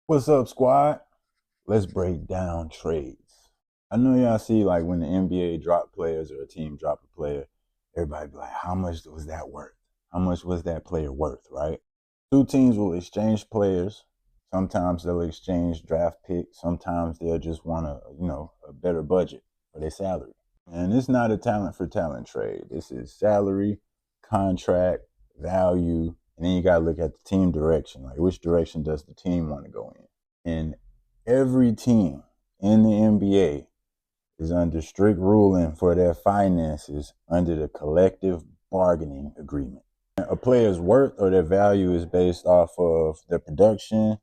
What's up, squad? Let's break down trades. I know y'all see like when the NBA drop players or a team drop a player, everybody be like, how much was that worth? How much was that player worth, right? Two teams will exchange players. Sometimes they'll exchange draft picks. Sometimes they'll just want a better budget for their salary. And it's not a talent for talent trade. This is salary, contract, value, and then you got to look at the team direction. Like, which direction does the team want to go in? And every team in the NBA is under strict ruling for their finances under the collective bargaining agreement. A player's worth or their value is based off of their production,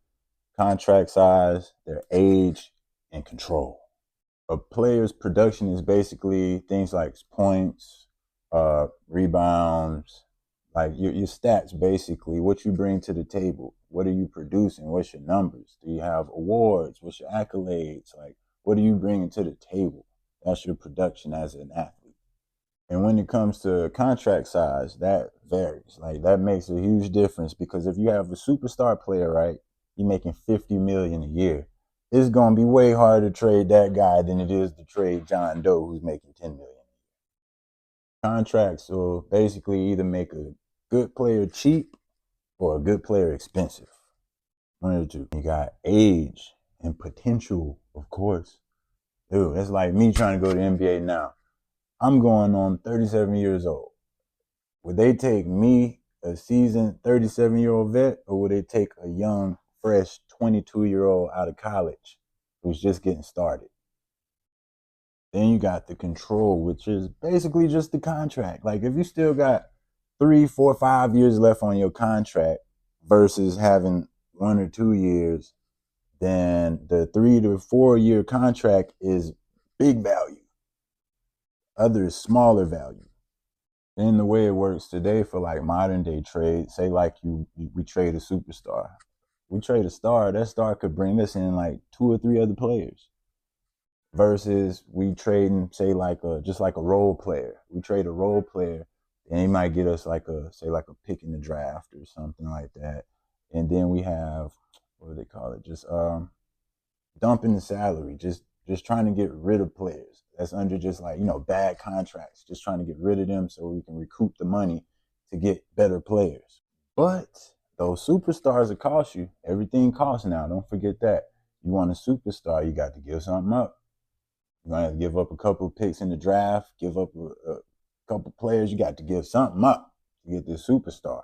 contract size, their age, and control. A player's production is basically things like points, rebounds, like your stats, basically what you bring to the table. What are you producing? What's your numbers? Do you have awards? What's your accolades? Like, what are you bringing to the table? That's your production as an athlete. And when it comes to contract size, that varies. Like, that makes a huge difference, because if you have a superstar player, right, you're making $50 million a year. It's going to be way harder to trade that guy than it is to trade John Doe, who's making $10 million. Contracts will basically either make a good player cheap or a good player expensive. One of the two. You got age and potential, of course. Dude, it's like me trying to go to the NBA now. I'm going on 37 years old. Would they take me, a seasoned 37-year-old vet, or would they take a young, fresh 22-year-old out of college who's just getting started? Then you got the control, which is basically just the contract. Like, if you still got 3, 4, 5 years left on your contract versus having 1 or 2 years, then the 3 to 4 year contract is big value. Other is smaller value. Then the way it works today for like modern day trade, say like we trade a superstar. We trade a star, that star could bring us in like 2 or 3 other players. Versus we trading, say, like just like a role player. We trade a role player, and he might get us like a pick in the draft or something like that. And then we have, what do they call it? Just dumping the salary, just trying to get rid of players that's under just like, bad contracts, just trying to get rid of them so we can recoup the money to get better players. But those superstars will cost you. Everything costs now. Don't forget that. You want a superstar, you got to give something up. You're going to have to give up a couple of picks in the draft, give up a couple players. You got to give something up to get this superstar.